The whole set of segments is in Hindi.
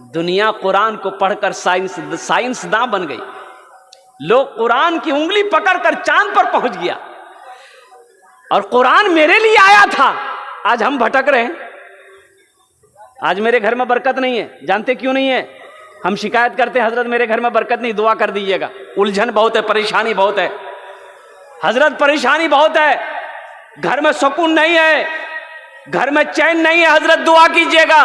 दुनिया कुरान को पढ़कर साइंसदां बन गई। लोग कुरान की उंगली पकड़कर चांद पर पहुंच गया, और कुरान मेरे लिए आया था। आज हम भटक रहे हैं। आज मेरे घर में बरकत नहीं है। जानते क्यों नहीं है? हम शिकायत करते हैं, हजरत मेरे घर में बरकत नहीं, दुआ कर दीजिएगा। उलझन बहुत है, परेशानी बहुत है हजरत, परेशानी बहुत है, घर में सुकून नहीं है, घर में चैन नहीं है हजरत, दुआ कीजिएगा।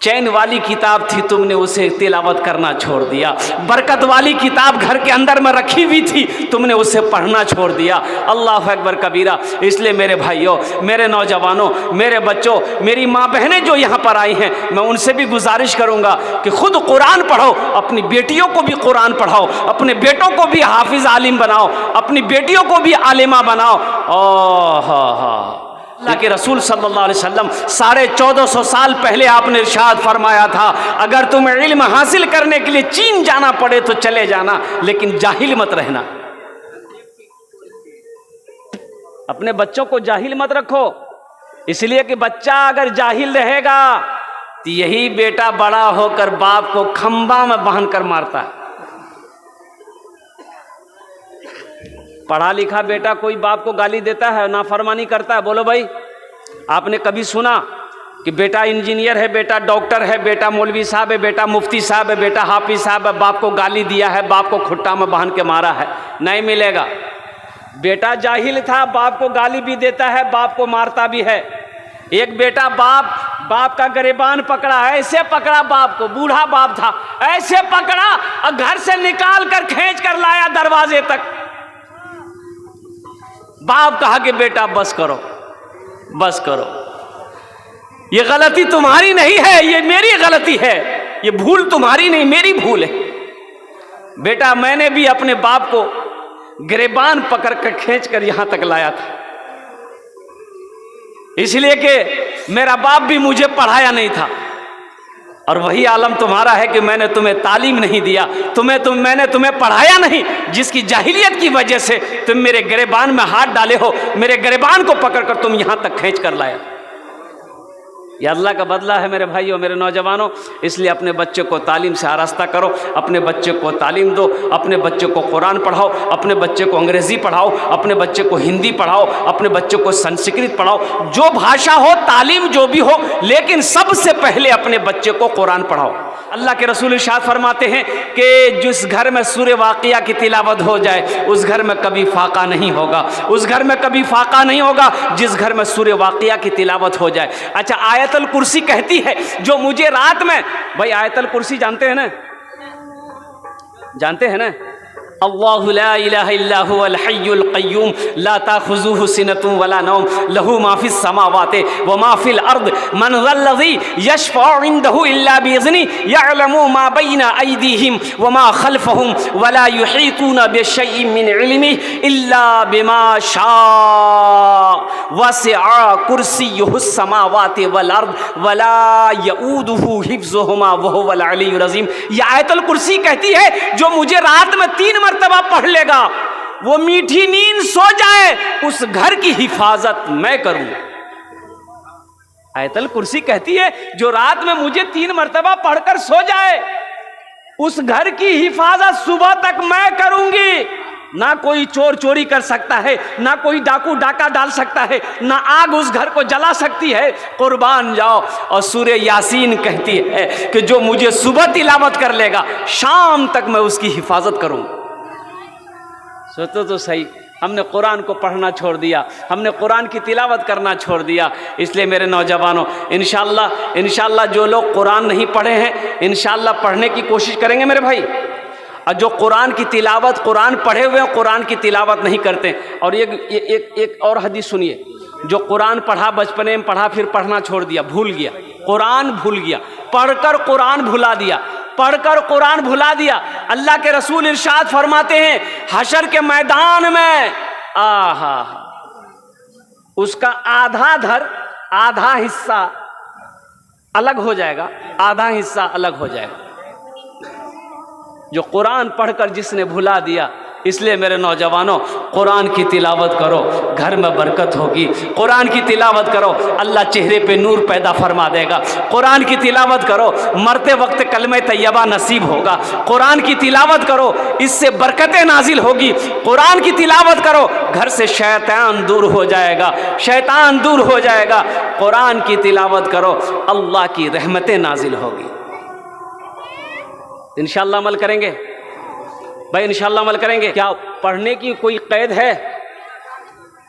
चैन वाली किताब थी, तुमने उसे तिलावत करना छोड़ दिया। बरकत वाली किताब घर के अंदर में रखी हुई थी, तुमने उसे पढ़ना छोड़ दिया। अल्लाह अकबर कबीरा। इसलिए मेरे भाइयों, मेरे नौजवानों, मेरे बच्चों, मेरी माँ बहनें जो यहाँ पर आई हैं, मैं उनसे भी गुजारिश करूँगा कि खुद कुरान पढ़ो, अपनी बेटियों को भी कुरान पढ़ाओ, अपने बेटों को भी हाफिज आलिम बनाओ, अपनी बेटियों को भी आलिमा बनाओ। अल्लाह के रसूल सल्लल्लाहु अलैहि वसल्लम 1450 साल पहले आपने इरशाद फरमाया था, अगर तुम्हें इल्म हासिल करने के लिए चीन जाना पड़े तो चले जाना, लेकिन जाहिल मत रहना। अपने बच्चों को जाहिल मत रखो, इसलिए कि बच्चा अगर जाहिल रहेगा तो यही बेटा बड़ा होकर बाप को खंबा में बांधकर मारता है। पढ़ा लिखा बेटा कोई बाप को गाली देता है, नाफरमानी करता है? बोलो भाई, आपने कभी सुना कि बेटा इंजीनियर है, बेटा डॉक्टर है, बेटा मौलवी साहब है, बेटा मुफ्ती साहब है, बेटा हाफिज साहब है, बाप को गाली दिया है, बाप को खुट्टा में बांध के मारा है? नहीं मिलेगा। बेटा जाहिल था, बाप को गाली भी देता है, बाप को मारता भी है। एक बेटा बाप का गिरबान पकड़ा, ऐसे पकड़ा बाप को, बूढ़ा बाप था, ऐसे पकड़ा और घर से निकाल कर खींच कर लाया दरवाजे तक। बाप कहा कि बेटा बस करो, बस करो, ये गलती तुम्हारी नहीं है, ये मेरी गलती है, ये भूल तुम्हारी नहीं, मेरी भूल है। बेटा मैंने भी अपने बाप को गिरबान पकड़ कर खींच कर यहां तक लाया था, इसलिए कि मेरा बाप भी मुझे पढ़ाया नहीं था। और वही आलम तुम्हारा है कि मैंने तुम्हें तालीम नहीं दिया, मैंने तुम्हें पढ़ाया नहीं, जिसकी जाहिलियत की वजह से तुम मेरे गिरबान में हाथ डाले हो, मेरे गिरबान को पकड़कर तुम यहां तक खींच कर लाया। ये अल्लाह का बदला है मेरे भाइयों, मेरे नौजवानों। इसलिए अपने बच्चे को तालीम से आरास्ता करो, अपने बच्चे को तालीम दो, अपने बच्चे को कुरान पढ़ाओ, अपने बच्चे को अंग्रेज़ी पढ़ाओ, अपने बच्चे को हिंदी पढ़ाओ, अपने बच्चे को संस्कृत पढ़ाओ, जो भाषा हो, तालीम जो भी हो, लेकिन सबसे पहले अपने बच्चे को कुरान पढ़ाओ। अल्लाह के रसूल इरशाद फरमाते हैं कि जिस घर में सूरे वाक़िया की तिलावत हो जाए, उस घर में कभी फाका नहीं होगा, उस घर में कभी फाका नहीं होगा जिस घर में सूरे वाक़िया की तिलावत हो जाए। अच्छा, आयतुल कुर्सी कहती है, जो मुझे रात में, भाई आयतुल कुर्सी जानते हैं ना? जानते हैं ना? अल्लाहु ला इलाहा इल्ला हुवल हय्युल क़य्यूम ला ताख़ुज़ुहु सिनतुन वला नौम लहू मा फ़िस समावाति व मा फ़िल अर्द मन ज़ल्लज़ी यशफ़अु इंदहु इल्ला बिइज़्नि यअलमु मा बैना अयदीहिम व मा ख़ल्फ़हुम वला युहीतूना बिशैइन मिन इल्मिहि इल्ला बिमा शाअ वसिअ कुर्सियुहुस समावाति वल अर्द वला यऊदुहु हिफ़्ज़ुहुमा व हुवल अलिय्युल अज़ीम। ये आयतुल कुर्सी कहती है, जो मुझे रात में 3 मरतबा पढ़ लेगा, वो मीठी नींद सो जाए, उस घर की हिफाजत मैं करूंगा। आयतुल कुर्सी कहती है, जो रात में मुझे 3 मरतबा पढ़कर सो जाए, उस घर की हिफाजत सुबह तक मैं करूंगी। ना कोई चोर चोरी कर सकता है, ना कोई डाकू डाका डाल सकता है, ना आग उस घर को जला सकती है। कुर्बान जाओ। और सूरे यासीन कहती है कि जो मुझे सुबह तिलावत कर लेगा, शाम तक मैं उसकी हिफाजत करूंगा। सोचो तो सही, हमने कुरान को पढ़ना छोड़ दिया, हमने कुरान की तिलावत करना छोड़ दिया। इसलिए मेरे नौजवानों, इंशाअल्लाह जो लोग कुरान नहीं पढ़े हैं, इंशाअल्लाह पढ़ने की कोशिश करेंगे मेरे भाई। और जो कुरान की तिलावत, कुरान पढ़े हुए हैं, कुरान की तिलावत नहीं करते। और एक और हदीस सुनिए, जो कुरान पढ़ा, बचपने में पढ़ा, फिर पढ़ना छोड़ दिया, भूल गया, कुरान भूल गया, पढ़कर कुरान भुला दिया, पढ़कर कुरान भुला दिया। अल्लाह के रसूल इरशाद फरमाते हैं, हशर के मैदान में उसका आधा हिस्सा अलग हो जाएगा, आधा हिस्सा अलग हो जाएगा। जो कुरान पढ़कर जिसने भुला दिया, इसलिए मेरे नौजवानों, कुरान की तिलावत करो, घर में बरकत होगी। कुरान की तिलावत करो, अल्लाह चेहरे पे नूर पैदा फरमा देगा। कुरान की तिलावत करो, मरते वक्त कलमे तैयबा नसीब होगा। कुरान की तिलावत करो, इससे बरकतें नाजिल होगी। कुरान की तिलावत करो, घर से शैतान दूर हो जाएगा, शैतान दूर हो जाएगा। कुरान की तिलावत करो, अल्लाह की रहमतें नाजिल होगी। इंशाअल्लाह अमल करेंगे भाई, इंशाअल्लाह अमल करेंगे। क्या पढ़ने की कोई कैद है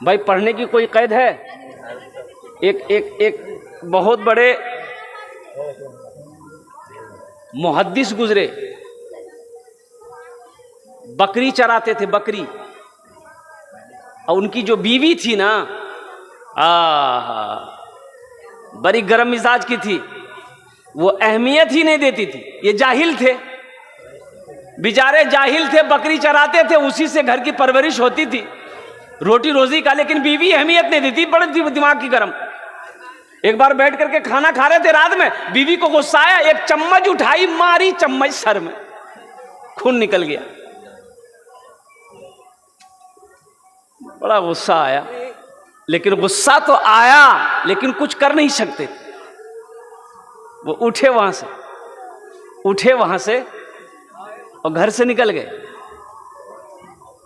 भाई? पढ़ने की कोई कैद है? एक बहुत बड़े मुहद्दिस गुजरे, बकरी चराते थे, बकरी। और उनकी जो बीवी थी ना, बड़ी गर्म मिजाज की थी, वो अहमियत ही नहीं देती थी। ये जाहिल थे, बेचारे जाहिल थे, बकरी चराते थे, उसी से घर की परवरिश होती थी, रोटी रोजी का। लेकिन बीवी अहमियत नहीं देती, बड़े दिमाग की गरम। एक बार बैठ करके खाना खा रहे थे रात में, बीवी को गुस्सा आया, एक चम्मच उठाई, मारी चम्मच सर में, खून निकल गया। बड़ा गुस्सा आया, लेकिन गुस्सा तो आया, लेकिन कुछ कर नहीं सकते। वो उठे वहां से और घर से निकल गए।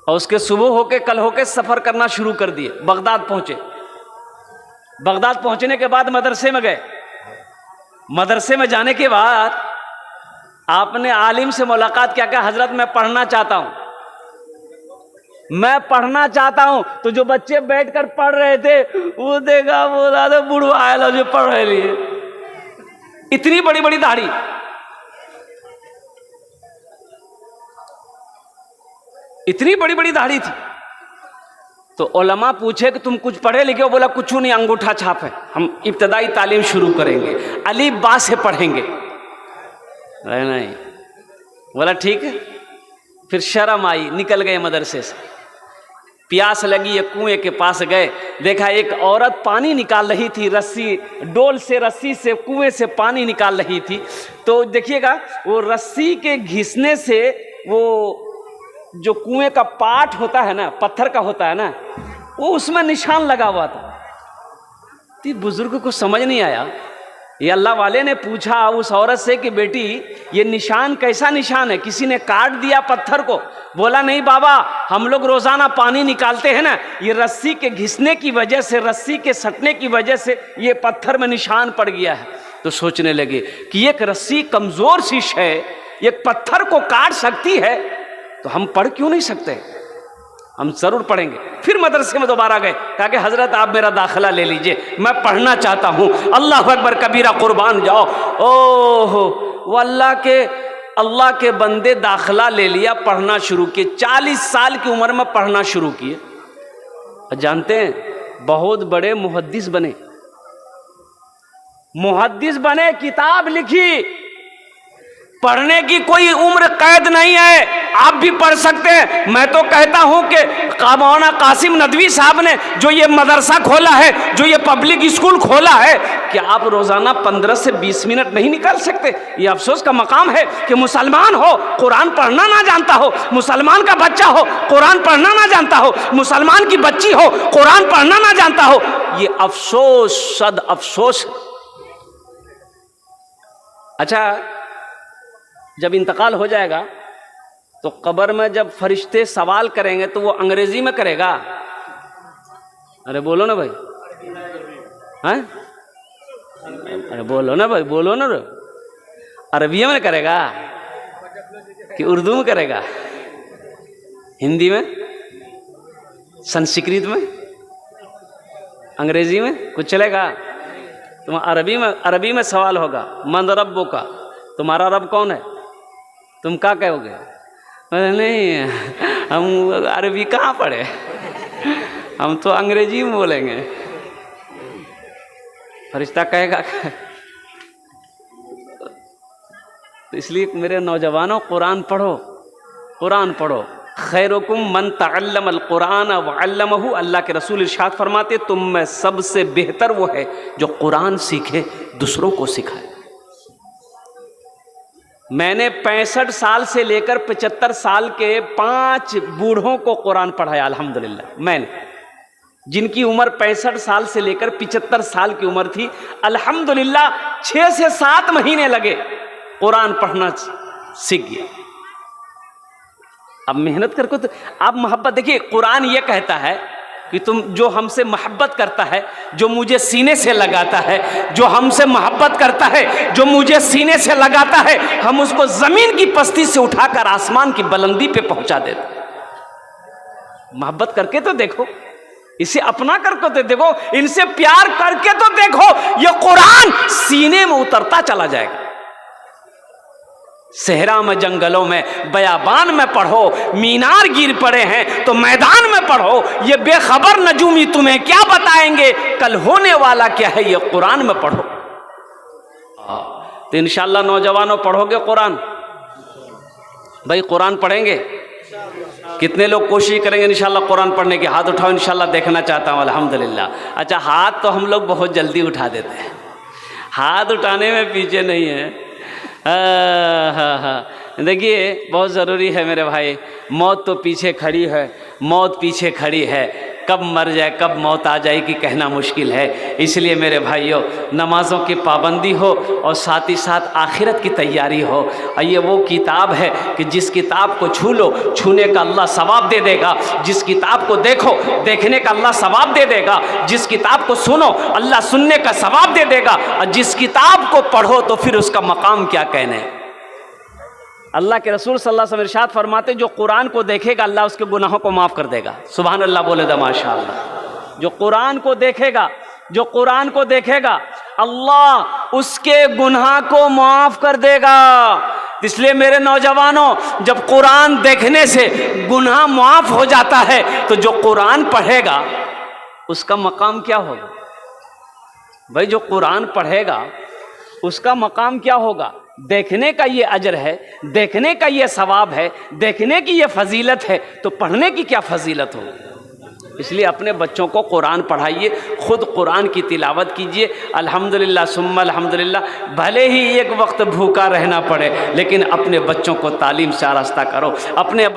और उसके सुबह होके, कल होके सफर करना शुरू कर दिए। बगदाद पहुंचे। बगदाद पहुंचने के बाद मदरसे में गए। मदरसे में जाने के बाद आपने आलिम से मुलाकात क्या कहा? हजरत मैं पढ़ना चाहता हूं, मैं पढ़ना चाहता हूं। तो जो बच्चे बैठकर पढ़ रहे थे, वो देखा, बोला तो बुढ़वा आया जो पढ़ रहे लिए, इतनी बड़ी बड़ी दाढ़ी। इतनी बड़ी बड़ी दाढ़ी थी। तो उलमा पूछे कि तुम कुछ पढ़े लिखे हो? बोला कुछ नहीं, अंगूठा छाप है, हम इब्तदाई तालीम शुरू करेंगे, अली बा से पढ़ेंगे। नहीं, बोला ठीक है। फिर शर्म आई, निकल गए मदरसे से। प्यास लगी, एक कुएं के पास गए, देखा एक औरत पानी निकाल रही थी, रस्सी डोल से, रस्सी से कुएं से पानी निकाल रही थी। तो देखिएगा, वो रस्सी के घिसने से वो जो कुएं का पाट होता है ना, पत्थर का होता है ना, वो उसमें निशान लगा हुआ था। तो बुजुर्ग को समझ नहीं आया। ये अल्लाह वाले ने पूछा उस औरत से कि बेटी ये निशान कैसा निशान है? किसी ने काट दिया पत्थर को? बोला नहीं बाबा, हम लोग रोजाना पानी निकालते हैं ना, ये रस्सी के घिसने की वजह से, रस्सी के सटने की वजह से ये पत्थर में निशान पड़ गया है। तो सोचने लगे कि एक रस्सी कमजोर सी है, एक पत्थर को काट सकती है, तो हम पढ़ क्यों नहीं सकते? हम जरूर पढ़ेंगे। फिर मदरसे में दोबारा गए, कहा कि हजरत आप मेरा दाखिला ले लीजिए, मैं पढ़ना चाहता हूँ। अल्लाह अकबर कबीरा, कुर्बान जाओ। ओहो, वो अल्लाह के बंदे दाखिला ले लिया, पढ़ना शुरू किए। 40 साल की उम्र में पढ़ना शुरू किए। जानते हैं, बहुत बड़े मुहद्दिस बने, किताब लिखी। पढ़ने की कोई उम्र कैद नहीं है, आप भी पढ़ सकते हैं। मैं तो कहता हूं कि मौलाना कासिम नदवी साहब ने जो ये मदरसा खोला है, जो ये पब्लिक स्कूल खोला है, कि आप रोजाना 15 से 20 मिनट नहीं निकाल सकते? ये अफसोस का मकाम है कि मुसलमान हो, कुरान पढ़ना ना जानता हो, मुसलमान का बच्चा हो, कुरान पढ़ना ना जानता हो, मुसलमान की बच्ची हो, कुरान पढ़ना ना जानता हो। ये अफसोस, सद अफसोस। अच्छा, जब इंतकाल हो जाएगा तो कब्र में जब फरिश्ते सवाल करेंगे तो वो अंग्रेजी में करेगा? अरे बोलो ना भाई, हैं? अरे बोलो ना भाई, बोलो ना। अरबी में करेगा कि उर्दू में करेगा? हिंदी में, संस्कृत में, अंग्रेजी में कुछ चलेगा? तुम अरबी में सवाल होगा, मन रब्बो का, तुम्हारा रब कौन है? तुम क्या कहोगे? नहीं, हम अरबी कहाँ पढ़े, हम तो अंग्रेजी में बोलेंगे। फरिश्ता कहेगा। तो इसलिए मेरे नौजवानों, कुरान पढ़ो, कुरान पढ़ो। खैरुकुम मन तअल्लमल कुरान व अल्लमहु, अल्लाह के रसूल इरशाद फरमाते, तुम में सबसे बेहतर वो है जो कुरान सीखे, दूसरों को सिखाए। मैंने 65 साल से लेकर 75 साल के 5 बूढ़ों को कुरान पढ़ाया अल्हम्दुलिल्लाह। मैंने, जिनकी उम्र 65 साल से लेकर 75 साल की उम्र थी, अल्हम्दुलिल्लाह 6 से 7 महीने लगे, कुरान पढ़ना सीख गया। अब मेहनत करके तो आप मोहब्बत, देखिए कुरान ये कहता है कि तुम जो हमसे मोहब्बत करता है, जो मुझे सीने से लगाता है, जो हमसे मोहब्बत करता है, जो मुझे सीने से लगाता है, हम उसको जमीन की पस्ती से उठाकर आसमान की बुलंदी पे पहुंचा देते। मोहब्बत करके तो देखो, इसे अपना करके तो देखो, इनसे प्यार करके तो देखो, ये कुरान सीने में उतरता चला जाएगा। सहरा में, जंगलों में, बयाबान में पढ़ो, मीनार गिर पड़े हैं तो मैदान में पढ़ो, ये बेखबर नजूमी तुम्हें क्या बताएंगे, कल होने वाला क्या है ये कुरान में पढ़ो। तो इंशाल्लाह नौजवानों पढ़ोगे कुरान? भाई कुरान पढ़ेंगे? कितने लोग कोशिश करेंगे इंशाल्लाह कुरान पढ़ने की? हाथ उठाओ, इंशाल्लाह देखना चाहता हूँ। अल्हम्दुलिल्लाह। अच्छा, हाथ तो हम लोग बहुत जल्दी उठा देते हैं, हाथ उठाने में पीछे नहीं है। हाँ, देखिए बहुत ज़रूरी है मेरे भाई, मौत तो पीछे खड़ी है, मौत पीछे खड़ी है, कब मर जाए कब मौत आ जाएगी कहना मुश्किल है। इसलिए मेरे भाइयों, नमाज़ों की पाबंदी हो और साथ ही साथ आखिरत की तैयारी हो। और ये वो किताब है कि जिस किताब को छू लो, छूने का अल्लाह सवाब दे देगा। जिस किताब को देखो, देखने का अल्लाह सवाब दे देगा। जिस किताब को सुनो, अल्लाह सुनने का सवाब दे देगा। और जिस किताब को पढ़ो तो फिर उसका मकाम क्या कहने। अल्लाह के रसूल सल्लल्लाहु अलैहि वसल्लम इरशाद फरमाते, जो कुरान को देखेगा अल्लाह उसके गुनाहों को माफ़ कर देगा। सुभान अल्लाह बोले दा माशाअल्लाह। जो कुरान को देखेगा, जो कुरान को देखेगा, अल्लाह उसके गुनाह को माफ़ कर देगा। इसलिए मेरे नौजवानों, जब कुरान देखने से गुनाह माफ़ हो जाता है तो जो कुरान पढ़ेगा उसका मकाम क्या होगा? भाई जो कुरान पढ़ेगा उसका मकाम क्या होगा? देखने का ये अजर है, देखने का ये सवाब है, देखने की ये फजीलत है, तो पढ़ने की क्या फजीलत होगी। इसलिए अपने बच्चों को कुरान पढ़ाइए, खुद कुरान की तिलावत कीजिए। अल्हम्दुलिल्लाह सुम्मा अल्हम्दुलिल्लाह। भले ही एक वक्त भूखा रहना पड़े, लेकिन अपने बच्चों को तालीम से आरास्ता करो। अपने